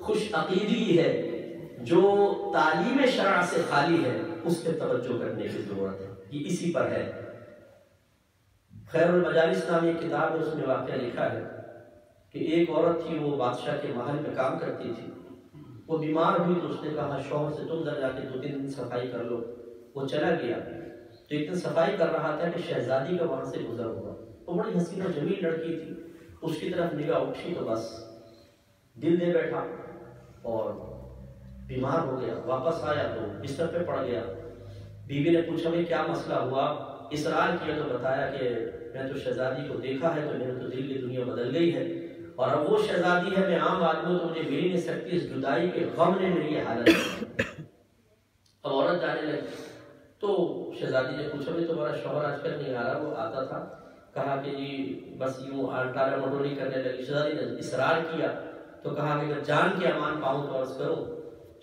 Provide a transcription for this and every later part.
خوش عقیدی ہے، جو تعلیم شرع سے خالی ہے، اس پہ توجہ کرنے کی ضرورت ہے۔ یہ اسی پر ہے۔ خیر المجالس نامی کتاب میں اس نے واقعہ لکھا ہے کہ ایک عورت تھی، وہ بادشاہ کے محل میں کام کرتی تھی، وہ بیمار ہوئی تو اس نے کہا شوہر سے تم ذرا جا کے 2-3 دن صفائی کر لو۔ وہ چلا گیا تو ایک دن صفائی کر رہا تھا کہ شہزادی کا وہاں سے گزر ہوا۔ وہ بڑی حسین و جمیل لڑکی تھی، اس کی طرف نگاہ اٹھی تو بس دل دے بیٹھا اور بیمار ہو گیا۔ واپس آیا تو بستر پہ پڑ گیا۔ بیوی نے پوچھا بھائی کیا مسئلہ ہوا؟ اصرار کیا تو بتایا کہ میں تو شہزادی کو دیکھا ہے تو میرے تو دل کی دنیا بدل گئی ہے، اور اب وہ شہزادی ہے، میں عام آدمی تو مجھے مل نہیں سکتی، اس جدائی کے غم نے میری یہ حالت ہے۔ اب عورت جانے لگی تو شہزادی نے پوچھا بھائی تمہارا شوہر آج کل نہیں آ رہا؟ وہ آتا تھا۔ کہا کہ جی بس یوں ٹالا مٹولی کرنے لگی۔ شہزادی نے اصرار کیا تو کہا کہ اگر جان کے امان پاؤں تو عرض کرو۔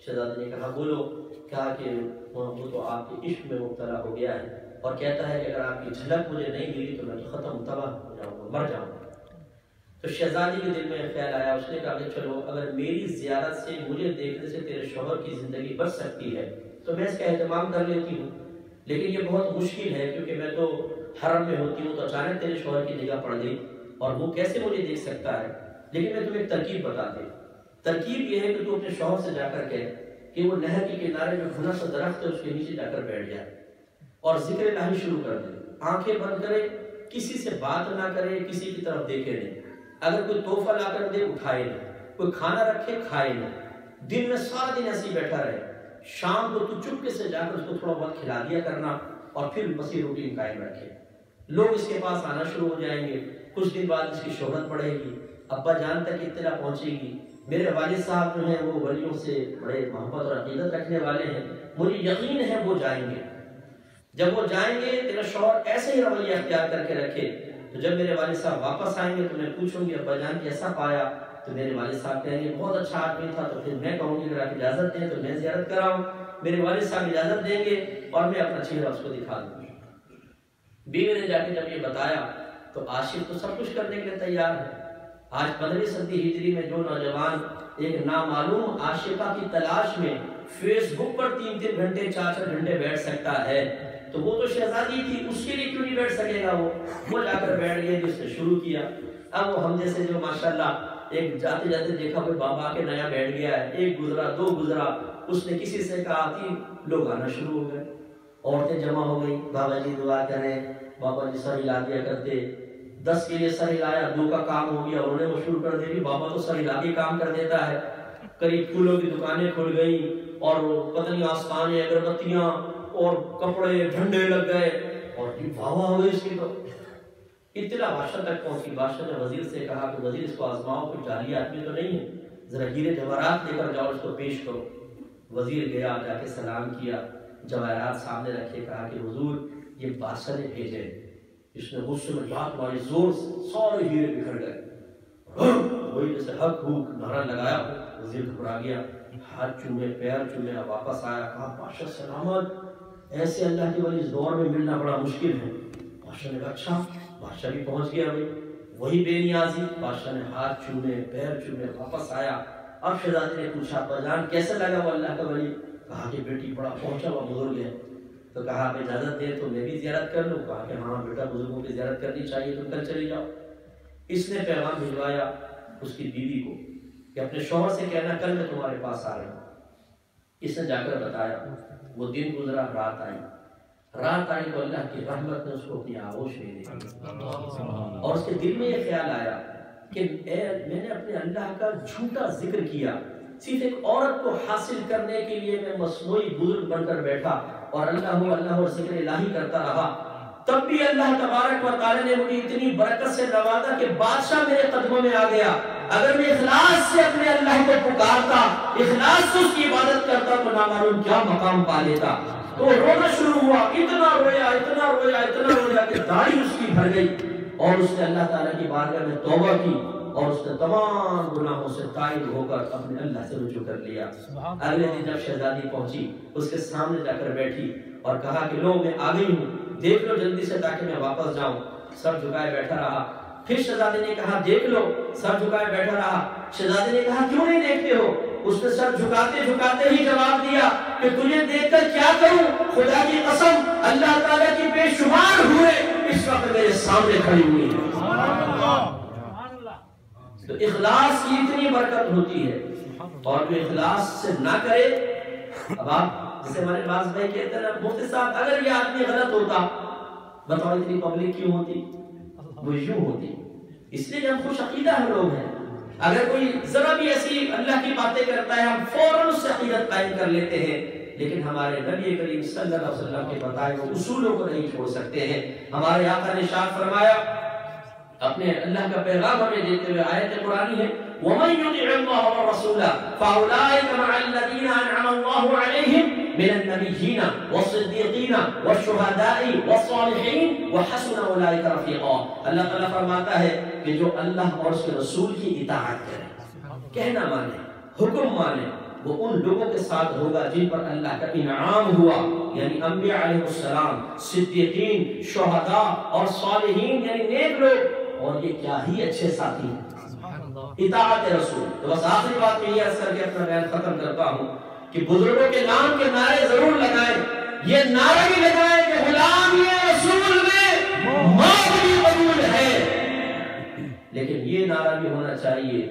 شہزادی نے کہا بولو۔ کہا کہ وہ تو آپ کے عشق میں مبتلا ہو گیا ہے اور کہتا ہے کہ اگر آپ کی جھلک مجھے نہیں ملی تو میں تو ختم تباہ ہو جاؤں گا، مر جاؤں گا۔ تو شہزادی کے دل میں خیال آیا، اس نے کہا کہ چلو اگر میری زیارت سے، مجھے دیکھنے سے تیرے شوہر کی زندگی بچ سکتی ہے تو میں اس کا اہتمام کر لیتی ہوں، لیکن یہ بہت مشکل ہے کیونکہ میں تو حرم میں ہوتی ہوں تو اچانک تیرے شوہر کی نگاہ پڑ گئی اور وہ کیسے مجھے دیکھ سکتا ہے۔ لیکن میں تمہیں ایک ترکیب بتاتی ہوں۔ ترکیب یہ ہے کہ تو اپنے شوہر سے جا کر کہے کہ وہ نہر کے کنارے میں گھنا سا درخت ہے، اس کے نیچے جا کر بیٹھ جائے اور ذکر الہی شروع کر دے، آنکھیں بند کرے، کسی سے بات نہ کرے، کسی کی طرف دیکھے نہیں، اگر کوئی تحفہ لا کر دے اٹھائے نہیں، کوئی کھانا رکھے کھائے نہیں، دن میں سارا دن ایسے بیٹھا رہے، شام کو تو چپکے سے جا کر اس کو تھوڑا بہت کھلا دیا کرنا اور پھر مسیح روٹین قائم رکھے۔ لوگ اس کے پاس آنا شروع ہو جائیں گے، کچھ دن بعد اس کی شہرت بڑھے گی، ابا جان تک اطلاع پہنچے گی، میرے والد صاحب جو ہیں وہ ولیوں سے بڑے محبت اور عقیدت رکھنے والے ہیں، مجھے یقین ہے وہ جائیں گے۔ جب وہ جائیں گے تیرا شوہر ایسے ہی رویہ اختیار کر کے رکھے تو جب میرے والد صاحب واپس آئیں گے تو میں پوچھوں گی ابا جان کیسا پایا، تو میرے والد صاحب کہیں گے بہت اچھا آدمی تھا، تو پھر میں کہوں گی اگر آپ اجازت دیں تو میں زیارت کراؤں، میرے والد صاحب اجازت دیں گے اور میں اپنا چہرہ اس کو دکھا دوں گی۔ بیوی نے جا کے جب یہ بتایا تو عاشق تو سب کچھ کرنے کے لیے تیار ہے۔ آج 15ویں صدی ہجری میں جو نوجوان ایک نامعلوم عاشقہ کی تلاش میں فیس بک پر 3-3 گھنٹے 4-4 گھنٹے بیٹھ سکتا ہے تو وہ تو شہزادی تھی، اس کے لیے کیوں نہیں بیٹھ سکے گا؟ وہ جا کر بیٹھ گیا، جس نے شروع کیا۔ اب وہ ہم جیسے جو ماشاءاللہ ایک جاتے جاتے دیکھا کوئی بابا کے نیا بیٹھ گیا ہے، ایک گزرا 2 گزرا، اس نے کسی سے کہا 3 لوگ آنا شروع ہو گئے، عورتیں جمع ہو گئی، بابا جی دعا کریں، بابا جی سر ہلا دیا کرتے، 10 کے لیے سر ہلایا، 2 کا کام ہو گیا، انہوں نے وہ شروع کر دیا، بابا تو سر ہلا کے کام کر دیتا ہے۔ قریب پھولوں کی دکانیں کھل گئیں اور پتلی آستانے، اگربتیاں اور کپڑے، جھنڈے لگ گئے اور واہ واہ ہوئی اس کی تو اطلاع بادشاہ تک پہنچی۔ بادشاہ نے وزیر سے کہا کہ وزیر اس کو آزماؤ، کوئی جعلی آدمی تو نہیں ہے، ذرا ہیرے جواہرات لے کر جاؤ، اس کو پیش کرو۔ وزیر گیا، جا کے سلام کیا، جواہرات سامنے رکھے، کہا کہ حضور یہ بادشاہ نے بھیجے۔ اس نے غصے میں لات ماری، زور سے سارے ہیرے بکھر گئے، وہی جیسے حق ہوک نعرہ لگایا۔ وزیر گھبرا گیا، ہاتھ چومے، پیر چومے، واپس آیا، کہا بادشاہ سلامت، ایسے اللہ کے ولی اس دور میں ملنا بڑا مشکل ہے۔ بادشاہ نے کہا اچھا، بادشاہ بھی پہنچ گیا بھائی، وہی بے نیازی۔ بادشاہ نے ہاتھ چومے، پیر چومے، واپس آیا۔ اب شہزادی نے پوچھا ابا جان کیسا لگا وہ اللہ کا ولی؟ کہا کہ بیٹی بڑا پہنچا ہوا بزرگ ہے۔ تو کہا آپ اجازت دیں تو میں بھی زیارت کر لوں؟ کہا کہ ہاں بیٹا، بزرگوں کی زیارت کرنی چاہیے، تم کل چلی جاؤ۔ اس نے پیغام بھجوایا اس کی بیوی کو کہ اپنے شوہر سے کہنا کل میں تمہارے پاس آ رہا ہوں۔ اس نے جا کر بتایا، وہ دن گزرا، رات آئی تو اللہ کی رحمت نے اس کو اپنی آغوش میں دی اور اس کے دل میں یہ خیال آیا کہ میں نے اپنے اللہ کا جھوٹا ذکر کیا، صرف ایک عورت کو حاصل کرنے کے لیے میں مصنوعی بزرگ بن کر بیٹھا اور اللہ اور ذکر الہی کرتا رہا، تب بھی اللہ تبارک و تعالی نے مجھے اتنی برکت سے نوازا کہ بادشاہ میرے قدموں میں آ گیا۔ اگر میں اخلاص سے اپنے اللہ کو پکارتا، اخلاص سے اس کی عبادت کرتا تو نہ معلوم کیا مقام پا لیتا۔ تو رونا شروع ہوا، اتنا رویا کہ داڑھی اس کی بھر گئی اور اس نے اللہ تعالیٰ کی بارگاہ میں توبہ کی اور اس نے تمام گناہوں سے تائب ہو کر اپنے اللہ سے رجوع کر لیا۔ اگلے دن جب شہزادی پہنچی، اس کے سامنے جا کر بیٹھی اور کہا کہ لو میں آ گئی ہوں، دیکھ لو جلدی سے تاکہ میں واپس جاؤں۔ سر جھکائے بیٹھا رہا۔ پھر شہزادی نے کہا دیکھ لو، سر جھکائے بیٹھا رہا۔ شہزادی نے کہا کیوں نہیں دیکھتے ہو؟ اس نے سر جھکاتے جھکاتے ہی جواب دیا کہ تجھے دیکھ کر کیا کروں، خدا کی قسم اللہ تعالیٰ کی بے شمار ہوئے اس وقت میرے سامنے کھڑی ہوئی ہے۔ تو اخلاص کی اتنی برکت ہوتی ہے، اور جو اخلاص سے نہ کرے، اب آپ جیسے ہمارے پاس بھائی کہتے ہیں نا مفتی صاحب اگر یہ آدمی غلط ہوتا، بتاؤ اتنی پبلک کیوں ہوتی؟ وہ یوں ہوتی اس لیے کہ ہم خوش عقیدہ ہم لوگ ہیں۔ اگر کوئی ذرا بھی ایسی اللہ کی باتیں کرتا ہے ہم فوراً اس سے عقیدت قائم کر لیتے ہیں، لیکن ہمارے نبی کریم صلی اللہ علیہ وسلم کے بتائے ہوئے اصولوں کو نہیں چھوڑ سکتے ہیں۔ ہمارے آقا نے ارشاد فرمایا، اپنے اللہ کا پیغام ہمیں دیتے ہوئے آیت قرآنی ہے، وَمَن يُطِعِ اللَّهَ وَالرَّسُولَ فَأُولَٰئِكَ مَعَ الَّذِينَ أَنْعَمَ اللَّهُ عَلَيْهِم مِّنَ النَّبِيِّينَ وَالصِّدِّيقِينَ وَالشُّهَدَاءِ وَالصَّالِحِينَ وَحَسُنَ أُولَٰئِكَ رَفِيقًا۔ اللہ تعالیٰ فرماتا ہے کہ جو اللہ اور اس کے رسول کی اطاعت کرے، کہنا مانے، حکم مانے، وہ ان لوگوں کے ساتھ ہوگا جن پر اللہ کا انعام ہوا، یعنی انبیاء علیہ السلام، صدیقین، شہداء اور صالحین یعنی نیک لوگ، اور یہ کیا ہی اچھے ساتھی ہیں، اطاعت رسول۔ تو بس آخری بات میں یہ عرض کر کے اپنا بیان ختم کرتا ہوں کہ بزرگوں کے نام کے نعرے ضرور لگائیں، یہ نعرہ بھی لگائیں کہ غلامی رسول میں موت بھی قبول ہے، لیکن یہ نعرہ بھی ہونا چاہیے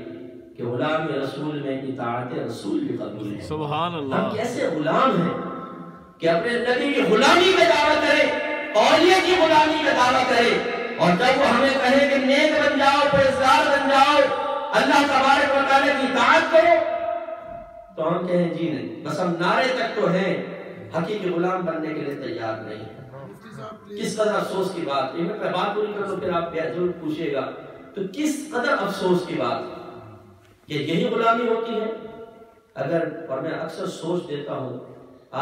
کہ غلام رسول میں اطاعت رسول بھی قبول ہے۔ سبحان اللہ۔ ہم کیسے غلام ہیں کہ اپنے نبی کی غلامی کا دعویٰ کرے، اولیاء کی غلامی کا دعویٰ کرے، اور جب وہ ہمیں کہے کہ نیک بن جاؤ، پرہیزگار بن جاؤ، اللہ تبارک و تعالیٰ کی اطاعت کرو، تو ہم کہیں جی نہیں، بس ہم نعرے تک تو ہیں، حقیقی غلام بننے کے لیے تیار نہیں ہیں۔ کس قدر افسوس کی بات، یہ میں بات پوری کر لوں پھر آپ ضرور پوچھئے گا، تو کس قدر افسوس کی بات کہ یہی غلامی ہوتی ہے۔ اگر، اور میں اکثر سوچ دیتا ہوں،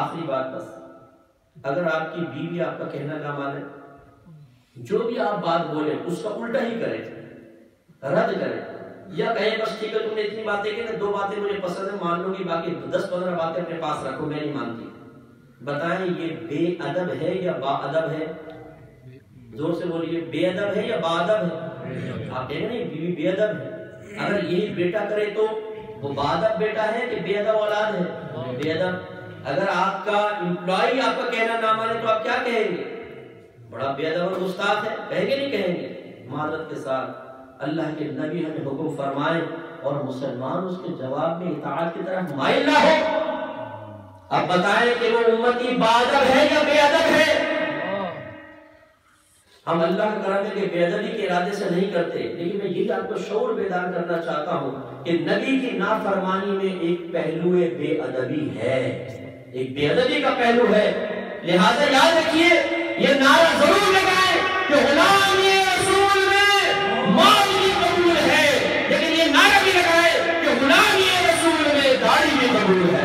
آخری بات بس، اگر آپ کی بیوی آپ کا کہنا نہ مانے، جو بھی آپ بات بولیں اس کا الٹا ہی کریں، رد کریں، یا کہیں بس ٹھیک ہے تم نے اتنی باتیں کی نا، 2 باتیں مجھے پسند ہیں مان لوں گی، باقی 10-15 باتیں اپنے پاس رکھو میں نہیں مانتی۔ بتائیں یہ بے ادب ہے یا با ادب ہے؟ زور سے بولیے، بے ادب ہے یا با ادب ہے؟ آپ کہیں گے نہیں بیوی بے ادب ہے، اگر یہی بیٹا کرے تو وہ با ادب بیٹا ہے کہ بے ادب اولاد ہے؟ بے ادب۔ اگر آپ کا امپلائی آپ کا کہنا نہ مانے تو آپ کیا کہیں گے؟ بڑا بے ادب اور گستاخ ہے، کہیں گے نہیں کہیں گے؟ معذرت کے ساتھ اللہ کے نبی ہمیں حکم فرمائے اور مسلمان اس کے جواب میں اطاعت کی طرف مائل نہ ہو۔ اب بتائیں کہ وہ امتی با ادب ہے یا بے ادب ہے؟ ہم اللہ کا کرم ہے کہ بے ادبی کے ارادے سے نہیں کرتے، لیکن میں یہی آپ کو شعور بیدار کرنا چاہتا ہوں کہ نبی کی نافرمانی میں ایک پہلو بے ادبی ہے، ایک بے ادبی کا پہلو ہے۔ لہذا یاد رکھیے، یہ نعرہ ضرور لگائیں کہ غلامی رسول میں موت بھی قبول ہے، لیکن یہ نعرہ بھی لگائیں کہ غلامی رسول میں داڑھی بھی قبول ہے،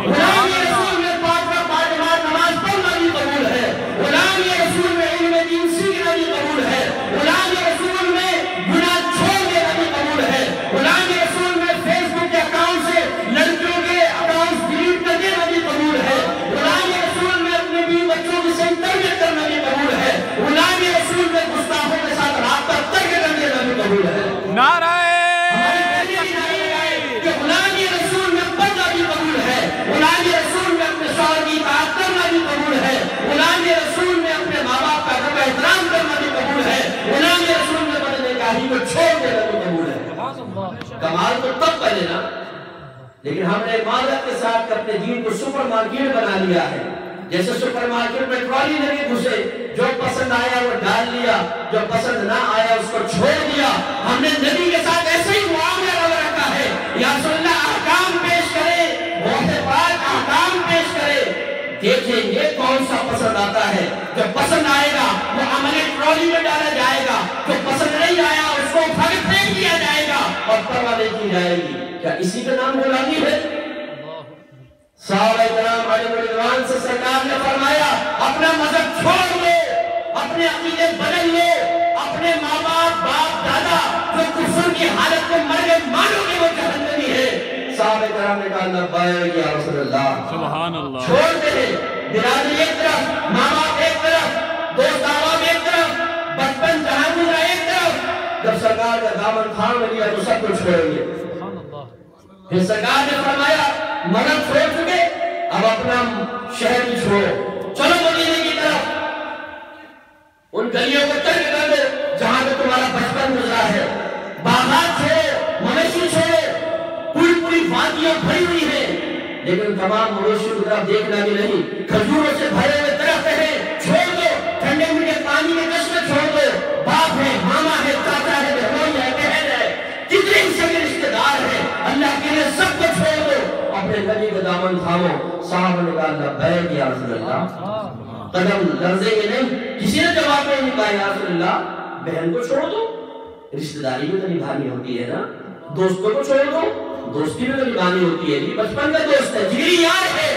غلامی رسول میں 5 وقت باجماعت نماز پڑھنا بھی قبول ہے، غلامی رسول میں علم دین سیکھنا بھی قبول ہے، غلامی رسول میں گناہ چھوڑ دینا بھی قبول ہے، غلامی رسول میں فیس بک کے اکاؤنٹ سے لڑکیوں کے اکاؤنٹ ڈیلیٹ کر دینا بھی قبول ہے، غلامی رسول میں اپنے بیوی بچوں کی صحیح تربیت کرنا بھی قبول ہے، غلامی رسول میں گستاخوں کے ساتھ رابطہ ترک کر دینا بھی قبول ہے۔ نعرہ غلامی رسول میں پردہ بھی قبول ہے، غلامی رسول میں اپنے شوہر کی اطاعت کرنا بھی قبول ہے، غلامی رسول میں اپنے ماں باپ کا ادب و احترام کرنا بھی قبول ہے، غلامی رسول میں بدنکاہی کو چھوڑ دینا بھی قبول ہے۔ کمال تو تب کرے نا، لیکن ہم نے معذرت کے ساتھ اپنے دین کو سپر مارکیٹ بنا لیا ہے، جیسے سپر مارکیٹ میں ٹرالی لگے گھسے، جو پسند آیا وہ ڈال لیا، جو پسند نہ آیا اس کو چھوڑ دیا۔ ہم نے نبی کے ساتھ ایسے ہی معاملہ رکھا ہے، یا رسول اللہ احکام پیش کرے، موت پاک احکام پیش کرے، دیکھیں گے کون سا پسند آتا ہے، جو پسند آئے گا وہ عمل ٹرالی میں ڈالا جائے گا، جو پسند نہیں آیا اس کو پھینک دیا جائے گا اور پرواہ نہیں کی جائے گی۔ کیا اسی کا نام غلامی ہے؟ صحابہ کرام علیہ رضوان سے سرکار نے فرمایا اپنا مذہب چھوڑ لو، اپنے عقیدے بدل لو، اپنے ماں باپ دادا جو کفر کی حالت کو مر گئے مانو کہ وہ جہنمی ہے۔ صحابہ کرام نے کہا لبیک یا رسول اللہ، سبحان اللہ، چھوڑتے ہیں، برادری ایک طرف، ماں باپ ایک طرف، دوست احباب ایک طرف، بچپن جہاں گزرا ایک طرف، جب سرکار کا دامن تھام لیا تو سب کچھ چھوڑیں گے۔ پھر سرکار نے فرمایا مگر چھوڑ چکے اب اپنا شہر بھی چھوڑو، چلو مدینے کی طرف، ان گلیوں کو ترک کر دو جہاں پہ تمہارا بچپن گزرا ہے، باغات چھوڑو، مویشی چھوڑو، پوری پوری وادیاں بھری ہوئی ہیں لیکن تمام مویشیوں کی طرف دیکھنا بھی نہیں، کھجوروں سے بھرے ہوئے درخت ہیں چھوڑ دو، ٹھنڈے میٹھے پانی کے چشمے چھوڑ دو، باپ ہے، ماما ہے، چاچا ہے، بہنوئی ہے، بہن ہے، کتنے ہی سگے رشتے دار ہیں، اللہ کے لیے سب کو چھوڑ دو، اپنے نبی کا دامن تھامو۔ صاحب نے کہا لبیک یا رسول اللہ، قدم لرزیں گے نہیں، کسی نے جواب نہیں کہا یا رسول اللہ بہن کو چھوڑ دو، رشتہ داری میں تو نبھانی ہوتی ہے نا، دوستوں کو چھوڑ دو، دوستی میں تو نبھانی ہوتی ہے، یہ بچپن کا دوست ہے، جگری یار ہے،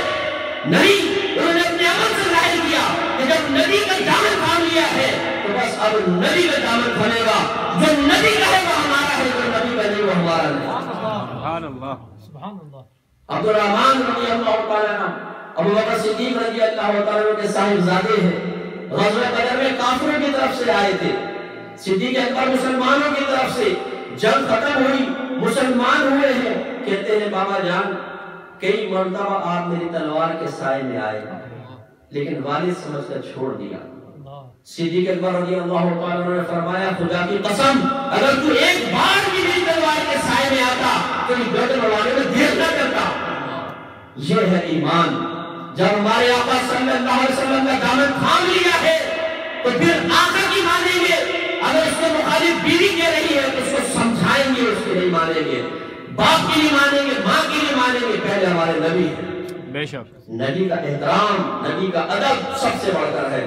نہیں، انہوں نے اپنے عمل سے ظاہر کیا کہ جب نبی کا دامن تھام لیا ہے تو بس اب نبی کا دامن تھامے گا، جو نبی کا ہے وہ ہمارا ہے، جو نبی کا نہیں وہ ہمارا نہیں۔ سبحان اللہ، سبحان اللہ۔ عبد الرحمن رضی اللہ تعالیٰ عنہ ابو بکر صدیق رضی اللہ تعالیٰ عنہ کے صاحب زادے ہیں، غزوہ بدر میں کافروں کی طرف سے آئے تھے، صدیق اکبر مسلمانوں کی طرف سے، جنگ ختم ہوئی، مسلمان ہوئے ہیں، کہتے ہیں بابا جان کئی مرتبہ آپ میری تلوار کے سائے میں آئے لیکن والد سمجھ کر چھوڑ دیا۔ صدیق اکبر رضی اللہ تعالیٰ عنہ نے فرمایا خدا کی قسم اگر تو ایک بار بھی میری تلوار کے سائے میں آتا تو یہ گردن اڑانے میں دیر نہ کرتا۔ یہ ہے ایمان، جب ہمارے آقا صلی اللہ علیہ وسلم کا دامن تھام لیا ہے تو پھر آقا کی مانیں گے، اگر اس کے مخالف بیوی کہہ رہی ہے تو اس کو سمجھائیں گے، اس کی نہیں مانیں گے، باپ کی نہیں مانیں گے، ماں کی نہیں مانیں گے، پہلے ہمارے نبی ہیں۔ بے شک نبی کا احترام، نبی کا ادب سب سے بڑھ کر ہے۔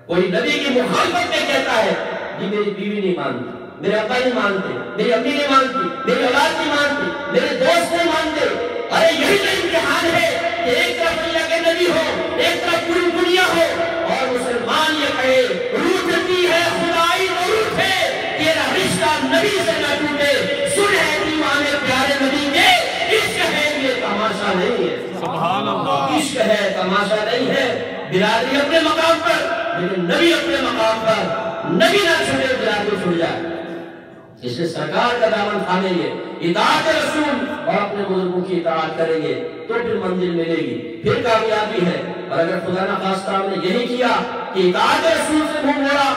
کوئی نبی کی مخالفت میں کہتا ہے جی میری بیوی نہیں مانتی، میرے ابا نہیں مانتے، میری امی نہیں مانتی، میری اولاد نہیں مانتی، میرے دوست نہیں مانتے، ارے یہی تو امتحان ہے کہ ایک طرف اللہ کے نبی ہو، ایک طرف پوری دنیا ہو اور مسلمان یہ کہے روٹتی ہے خدائی وہ روٹے، تیرا رشتہ نبی سے نہ ٹوٹے، سن ہے ایمان پیارے نبی کے، عشق ہے یہ تماشا نہیں ہے۔ سبحان اللہ، عشق ہے تماشا نہیں ہے۔ برادری اپنے مقام پر لیکن نبی اپنے مقام پر، نبی نہ چھوڑے برادری چھوڑ جائے، اس لیے سرکار کا دامن تھامیں گے، اطاعت رسول اور اپنے بزرگوں کی اطاعت کریں گے تو پھر منزل ملے گی، پھر کامیابی ہے۔ اور اگر خدا نخواستہ ہم نے یہی کیا کہ اطاعت رسول سے منہ موڑا،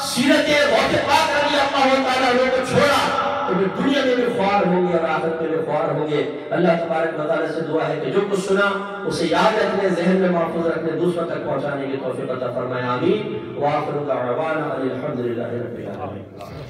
سیرت غوث پاک رضی اللہ تعالیٰ عنہ کو چھوڑا تو پھر دنیا میں بھی خوار ہوں گے اور آخرت میں بھی خوار ہوں گے۔ اللہ تبارک و تعالیٰ سے دعا ہے کہ جو کچھ سنا اسے یاد رکھنے، ذہن میں محفوظ رکھنے، دوسروں تک پہنچانے کی توفیق عطا فرمائے، آمین۔ وآخر دعوانا ان الحمد للہ رب العالمین۔